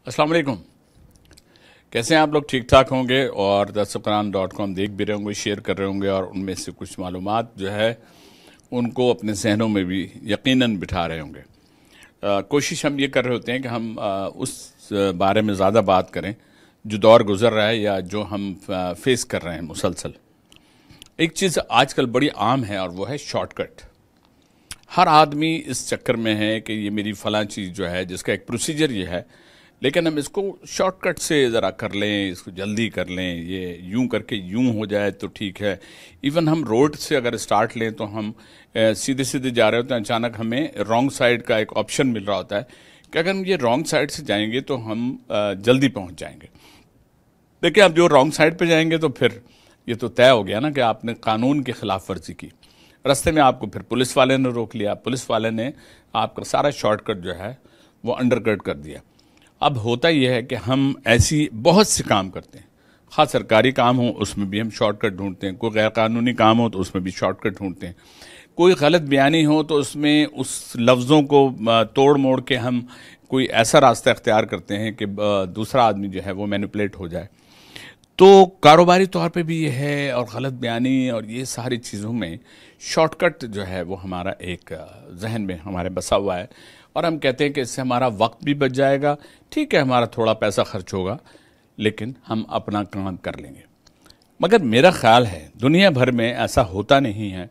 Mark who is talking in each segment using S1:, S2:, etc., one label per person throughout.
S1: अस्सलाम वालेकुम। कैसे हैं आप लोग? ठीक ठाक होंगे और दस्तरखान.com देख भी रहे होंगे, शेयर कर रहे होंगे और उनमें से कुछ मालूमात जो है उनको अपने जहनों में भी यकीनन बिठा रहे होंगे। कोशिश हम ये कर रहे होते हैं कि हम उस बारे में ज़्यादा बात करें जो दौर गुजर रहा है या जो हम फेस कर रहे हैं मुसलसल। एक चीज़ आजकल बड़ी आम है और वो है शॉर्टकट। हर आदमी इस चक्कर में है कि ये मेरी फ़लाँ चीज़ जो है जिसका एक प्रोसीजर ये है, लेकिन हम इसको शॉर्टकट से ज़रा कर लें, इसको जल्दी कर लें, ये यूं करके यूं हो जाए तो ठीक है। इवन हम रोड से अगर स्टार्ट लें तो हम सीधे सीधे जा रहे होते हैं, अचानक हमें रॉन्ग साइड का एक ऑप्शन मिल रहा होता है कि अगर हम ये रॉन्ग साइड से जाएंगे तो हम जल्दी पहुंच जाएंगे। देखिए, आप जो रॉन्ग साइड पे जाएंगे तो फिर ये तो तय हो गया ना कि आपने कानून की खिलाफ वर्जी की। रास्ते में आपको फिर पुलिस वाले ने रोक लिया, पुलिस वाले ने आपका सारा शॉर्टकट जो है वो अंडरकट कर दिया। अब होता यह है कि हम ऐसी बहुत से काम करते हैं, ख़ास सरकारी काम हो उसमें भी हम शॉर्टकट ढूंढते हैं, कोई गैर कानूनी काम हो तो उसमें भी शॉर्टकट ढूंढते हैं, कोई गलत बयानी हो तो उसमें उस लफ्ज़ों को तोड़ मोड़ के हम कोई ऐसा रास्ता इख्तियार करते हैं कि दूसरा आदमी जो है वो मैनिपुलेट हो जाए। तो कारोबारी तौर पे भी ये है और गलत बयानी और ये सारी चीज़ों में शॉर्टकट जो है वो हमारा एक जहन में हमारे बसा हुआ है और हम कहते हैं कि इससे हमारा वक्त भी बच जाएगा। ठीक है, हमारा थोड़ा पैसा खर्च होगा लेकिन हम अपना काम कर लेंगे। मगर मेरा ख्याल है दुनिया भर में ऐसा होता नहीं है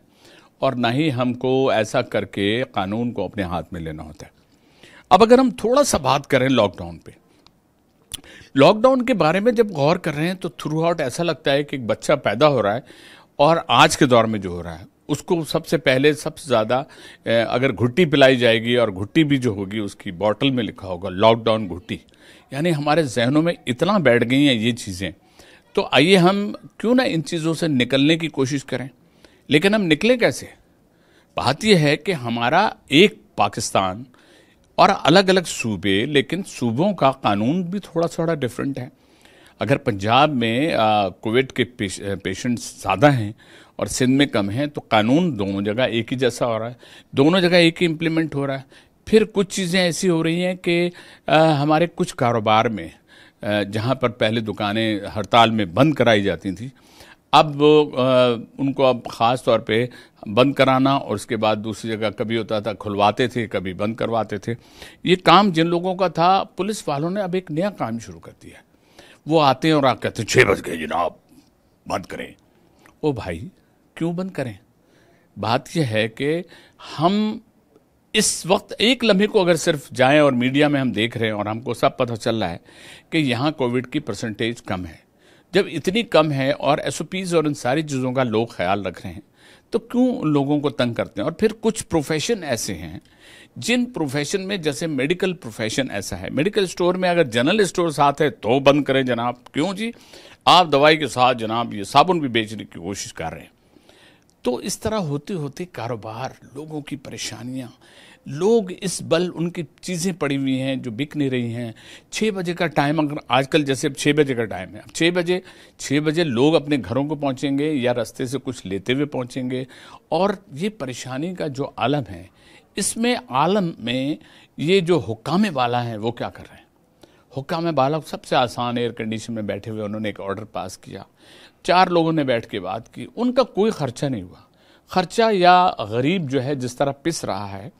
S1: और ना ही हमको ऐसा करके कानून को अपने हाथ में लेना होता है। अब अगर हम थोड़ा सा बात करें लॉकडाउन पे, लॉकडाउन के बारे में जब गौर कर रहे हैं तो थ्रू आउट ऐसा लगता है कि एक बच्चा पैदा हो रहा है और आज के दौर में जो हो रहा है उसको सबसे पहले सबसे ज़्यादा अगर घुट्टी पिलाई जाएगी और घुट्टी भी जो होगी उसकी बॉटल में लिखा होगा लॉकडाउन घुट्टी, यानी हमारे जहनों में इतना बैठ गई हैं ये चीज़ें। तो आइए हम क्यों ना इन चीज़ों से निकलने की कोशिश करें, लेकिन हम निकले कैसे? बात यह है कि हमारा एक पाकिस्तान और अलग अलग सूबे, लेकिन सूबों का कानून भी थोड़ा थोड़ा डिफरेंट है। अगर पंजाब में कोविड के पेशेंट्स ज़्यादा हैं और सिंध में कम हैं तो कानून दोनों जगह एक ही जैसा हो रहा है, दोनों जगह एक ही इम्प्लीमेंट हो रहा है। फिर कुछ चीज़ें ऐसी हो रही हैं कि हमारे कुछ कारोबार में जहाँ पर पहले दुकानें हड़ताल में बंद कराई जाती थी, अब उनको अब ख़ास तौर पे बंद कराना और उसके बाद दूसरी जगह कभी होता था खुलवाते थे, कभी बंद करवाते थे। ये काम जिन लोगों का था, पुलिस वालों ने अब एक नया काम शुरू कर दिया है। वो आते हैं और आप कहते हैं 6 बज गए जनाब, बंद करें। ओ भाई, क्यों बंद करें? बात यह है कि हम इस वक्त एक लम्हे को अगर सिर्फ जाएं और मीडिया में हम देख रहे हैं और हमको सब पता चल रहा है कि यहाँ कोविड की परसेंटेज कम है, जब इतनी कम है और एसओपीज और इन सारी चीज़ों का लोग ख्याल रख रहे हैं तो क्यों उन लोगों को तंग करते हैं? और फिर कुछ प्रोफेशन ऐसे हैं जिन प्रोफेशन में, जैसे मेडिकल प्रोफेशन ऐसा है, मेडिकल स्टोर में अगर जनरल स्टोर साथ है तो बंद करें जनाब। क्यों जी? आप दवाई के साथ जनाब ये साबुन भी बेचने की कोशिश कर रहे हैं। तो इस तरह होते होते कारोबार, लोगों की परेशानियां, लोग इस बल उनकी चीज़ें पड़ी हुई हैं जो बिक नहीं रही हैं। 6 बजे का टाइम, अगर आजकल जैसे 6 बजे का टाइम है, अब 6 बजे लोग अपने घरों को पहुंचेंगे या रास्ते से कुछ लेते हुए पहुंचेंगे। और ये परेशानी का जो आलम है, इसमें आलम में ये जो हुक्काम वाला हैं वो क्या कर रहे हैं? हुक्काम वाला सबसे आसान, एयर कंडीशन में बैठे हुए उन्होंने एक ऑर्डर पास किया, 4 लोगों ने बैठ के बात की, उनका कोई खर्चा नहीं हुआ। खर्चा या गरीब जो है जिस तरह पिस रहा है,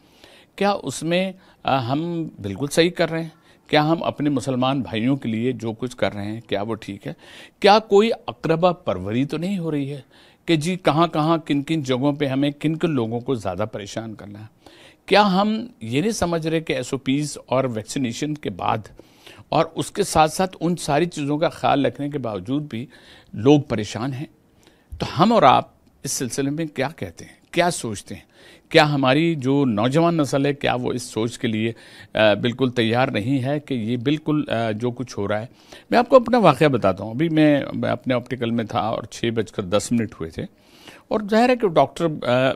S1: क्या उसमें हम बिल्कुल सही कर रहे हैं? क्या हम अपने मुसलमान भाइयों के लिए जो कुछ कर रहे हैं क्या वो ठीक है? क्या कोई अक़रबा परवरी तो नहीं हो रही है कि जी कहाँ कहाँ किन किन जगहों पे हमें किन किन लोगों को ज़्यादा परेशान करना है? क्या हम ये नहीं समझ रहे कि एसओपीज़ और वैक्सीनेशन के बाद और उसके साथ साथ उन सारी चीज़ों का ख्याल रखने के बावजूद भी लोग परेशान हैं? तो हम और आप इस सिलसिले में क्या कहते हैं, क्या सोचते हैं? क्या हमारी जो नौजवान नस्ल है क्या वो इस सोच के लिए बिल्कुल तैयार नहीं है कि ये बिल्कुल जो कुछ हो रहा है? मैं आपको अपना वाक़या बताता हूँ। अभी मैं अपने ऑप्टिकल में था और 6:10 हुए थे और ज़ाहिर है कि डॉक्टर,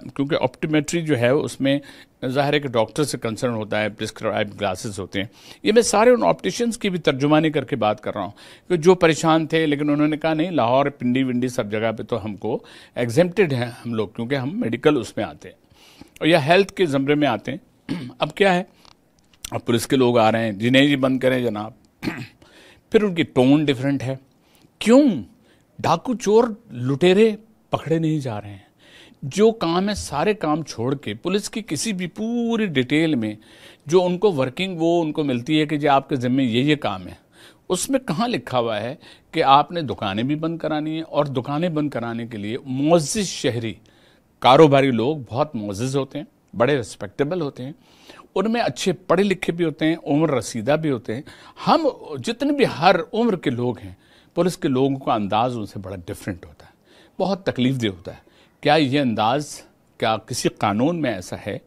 S1: क्योंकि ऑप्टोमेट्री जो है उसमें ज़ाहिर है कि डॉक्टर से कंसर्न होता है, प्रिस्क्राइब ग्लासेस होते हैं। ये मैं सारे उन ऑप्टिशियंस की भी तर्जुमानी करके बात कर रहा हूँ कि जो परेशान थे, लेकिन उन्होंने कहा नहीं, लाहौर, पिंडी विंडी सब जगह पे तो हमको एग्जेम्प्टेड हैं हम लोग, क्योंकि हम मेडिकल उसमें आते हैं और या हेल्थ के ज़मरे में आते हैं। अब क्या है, अब पुलिस के लोग आ रहे हैं, जी नहीं जी बंद करें जनाब, फिर उनकी टोन डिफरेंट है। क्यों डाकू चोर लुटेरे पकड़े नहीं जा रहे हैं? जो काम है सारे काम छोड़ के पुलिस की किसी भी पूरी डिटेल में जो उनको वर्किंग वो उनको मिलती है कि जो आपके ज़िम्मे ये काम है, उसमें कहाँ लिखा हुआ है कि आपने दुकानें भी बंद करानी है? और दुकानें बंद कराने के लिए मुअज़्ज़िज़ शहरी कारोबारी लोग बहुत मुअज़्ज़िज़ होते हैं, बड़े रिस्पेक्टेबल होते हैं, उनमें अच्छे पढ़े लिखे भी होते हैं, उम्र रसीदा भी होते हैं। हम जितने भी हर उम्र के लोग हैं, पुलिस के लोगों का अंदाज़ उनसे बड़ा डिफरेंट होता है, बहुत तकलीफदेह होता है। क्या ये अंदाज़ क्या किसी कानून में ऐसा है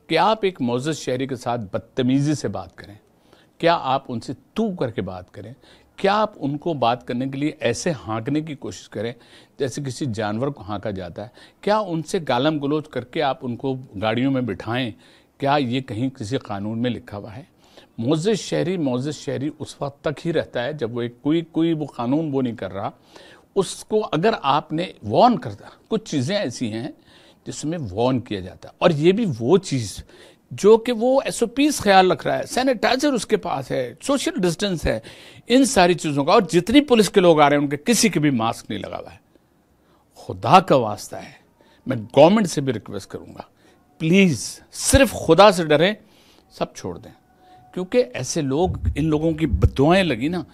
S1: कि आप एक मुअज़्ज़िज़ शहरी के साथ बदतमीज़ी से बात करें? क्या आप उनसे तू करके बात करें? क्या आप उनको बात करने के लिए ऐसे हाँकने की कोशिश करें जैसे किसी जानवर को हाँका जाता है? क्या उनसे गालम गलोच करके आप उनको गाड़ियों में बिठाएं? क्या ये कहीं किसी कानून में लिखा हुआ है? मुअज़्ज़िज़ शहरी उस वक्त तक ही रहता है जब वो कोई वो कानून वो नहीं कर रहा। उसको अगर आपने वॉर्न करता, कुछ चीज़ें ऐसी हैं जिसमें वॉर्न किया जाता है, और ये भी वो चीज़ जो कि वो SOPs ख्याल रख रहा है, सैनिटाइजर उसके पास है, सोशल डिस्टेंस है, इन सारी चीज़ों का। और जितनी पुलिस के लोग आ रहे हैं उनके किसी के भी मास्क नहीं लगा हुआ है। खुदा का वास्ता है, मैं गवर्नमेंट से भी रिक्वेस्ट करूंगा, प्लीज़ सिर्फ खुदा से डरें, सब छोड़ दें। क्योंकि ऐसे लोग, इन लोगों की बद्दुआएं लगी ना,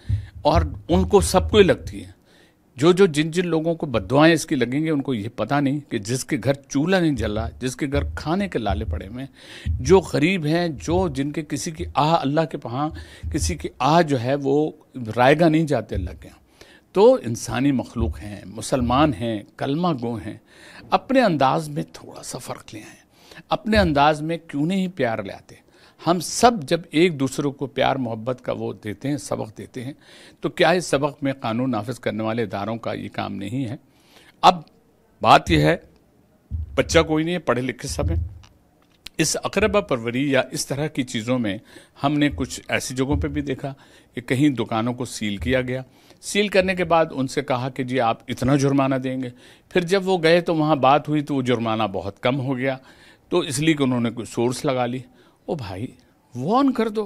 S1: और उनको सबको ही लगती है। जिन लोगों को बद्दुआएं इसकी लगेंगे उनको ये पता नहीं कि जिसके घर चूल्हा नहीं जल रहा, जिसके घर खाने के लाले पड़े हुए, जो गरीब हैं, जो जिनके किसी की अल्लाह के वहाँ किसी की जो है वो रायगा नहीं जाते अल्लाह के, तो इंसानी मखलूक हैं, मुसलमान हैं, कलमा गो हैं, अपने अंदाज में थोड़ा सा फ़र्क ले आएँ। अपने अंदाज में क्यों नहीं प्यार ले आते? हम सब जब एक दूसरे को प्यार मोहब्बत का वो देते हैं, सबक देते हैं, तो क्या इस सबक में कानून नाफिज करने वाले इदारों का ये काम नहीं है? अब बात यह है, बच्चा कोई नहीं है, पढ़े लिखे सब हैं। इस अकरबा परवरी या इस तरह की चीज़ों में हमने कुछ ऐसी जगहों पे भी देखा कि कहीं दुकानों को सील किया गया। सील करने के बाद उनसे कहा कि जी आप इतना जुर्माना देंगे। फिर जब वो गए तो वहाँ बात हुई तो वो जुर्माना बहुत कम हो गया, तो इसलिए कि उन्होंने कोई सोर्स लगा ली। ओ भाई, वॉर्न कर दो,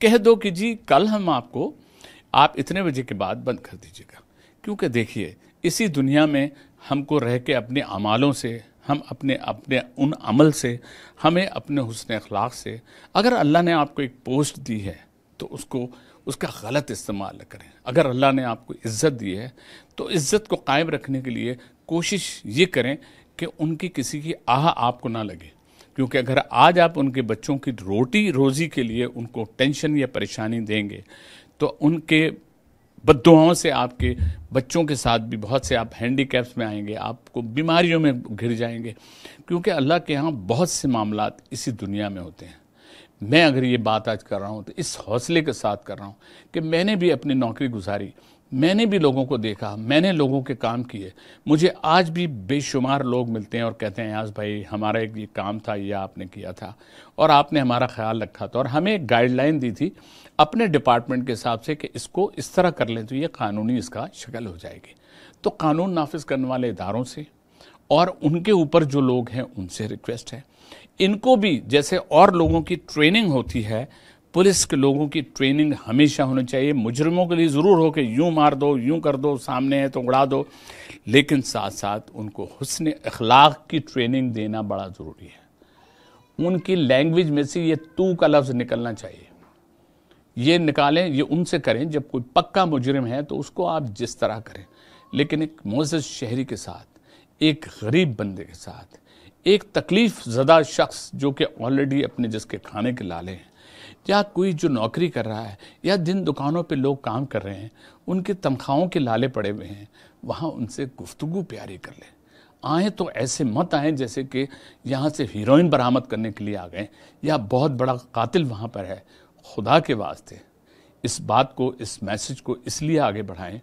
S1: कह दो कि जी कल हम आपको, आप इतने बजे के बाद बंद कर दीजिएगा। क्योंकि देखिए, इसी दुनिया में हमको रह के अपने अमालों से, हम अपने उन अमल से, हमें अपने हुस्न अखलाक से, अगर अल्लाह ने आपको एक पोस्ट दी है तो उसका गलत इस्तेमाल न करें। अगर अल्लाह ने आपको इज़्ज़त दी है तो इज़्ज़त को कायम रखने के लिए कोशिश ये करें कि उनकी किसी की आपको ना लगे। क्योंकि अगर आज आप उनके बच्चों की रोटी रोज़ी के लिए उनको टेंशन या परेशानी देंगे तो उनके बद्दुआओं से आपके बच्चों के साथ भी बहुत से आप हैंडीकैप्स में आएंगे, आपको बीमारियों में घिर जाएंगे। क्योंकि अल्लाह के यहाँ बहुत से मामलात इसी दुनिया में होते हैं। मैं अगर ये बात आज कर रहा हूँ तो इस हौसले के साथ कर रहा हूँ कि मैंने भी अपनी नौकरी गुजारी, मैंने भी लोगों को देखा, मैंने लोगों के काम किए। मुझे आज भी बेशुमार लोग मिलते हैं और कहते हैं यास भाई हमारा एक ये काम था, ये आपने किया था और आपने हमारा ख्याल रखा था, और हमें एक गाइडलाइन दी थी अपने डिपार्टमेंट के हिसाब से कि इसको इस तरह कर लें तो ये कानूनी इसका शक्ल हो जाएगी। तो कानून नाफिज करने वाले इदारों से और उनके ऊपर जो लोग हैं उनसे रिक्वेस्ट है, इनको भी जैसे और लोगों की ट्रेनिंग होती है, पुलिस के लोगों की ट्रेनिंग हमेशा होनी चाहिए। मुजरिमों के लिए ज़रूर हो कि यूँ मार दो, यूँ कर दो, सामने है तो उड़ा दो, लेकिन साथ साथ उनको हुस्न अखलाक की ट्रेनिंग देना बड़ा ज़रूरी है। उनकी लैंग्वेज में से ये तू का लफ्ज़ निकलना चाहिए, ये निकालें, ये उनसे करें। जब कोई पक्का मुजरिम है तो उसको आप जिस तरह करें, लेकिन एक मुअज़्ज़िज़ शहरी के साथ, एक गरीब बंदे के साथ, एक तकलीफ़ ज़दा शख्स जो कि ऑलरेडी अपने जिसके खाने के लाले हैं, या कोई जो नौकरी कर रहा है, या जिन दुकानों पे लोग काम कर रहे हैं उनके तनख्वाहों के लाले पड़े हुए हैं, वहाँ उनसे गुफ्तगू प्यारी कर लें। आएँ तो ऐसे मत आएँ जैसे कि यहाँ से हीरोइन बरामद करने के लिए आ गए या बहुत बड़ा कातिल वहाँ पर है। खुदा के वास्ते इस बात को, इस मैसेज को इसलिए आगे बढ़ाएं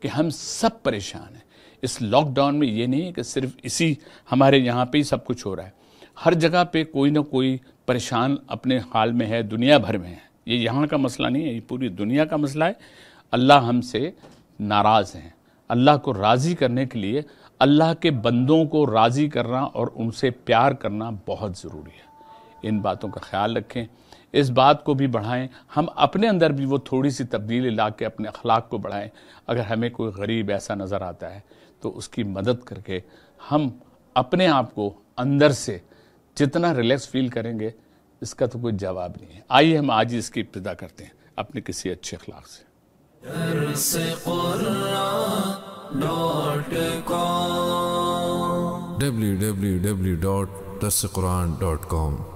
S1: कि हम सब परेशान हैं। इस लॉकडाउन में ये नहीं है कि सिर्फ इसी हमारे यहाँ पे ही सब कुछ हो रहा है, हर जगह पे कोई ना कोई परेशान अपने हाल में है, दुनिया भर में है। ये यहाँ का मसला नहीं है, ये पूरी दुनिया का मसला है। अल्लाह हमसे नाराज़ हैं। अल्लाह को राज़ी करने के लिए अल्लाह के बंदों को राज़ी करना और उनसे प्यार करना बहुत ज़रूरी है। इन बातों का ख्याल रखें। اس بات کو بھی بڑھائیں، ہم اپنے اندر بھی وہ تھوڑی سی تبدیلی لا کے اپنے اخلاق کو بڑھائیں. اگر ہمیں کوئی غریب ایسا نظر آتا ہے تو اس کی مدد کر کے ہم اپنے آپ کو اندر سے جتنا ریلیکس فیل کریں گے اس کا تو کوئی جواب نہیں ہے. آئیے ہم آج اس کی ابتدا کرتے ہیں اپنے کسی اچھے اخلاق سے.
S2: www.darsequran.com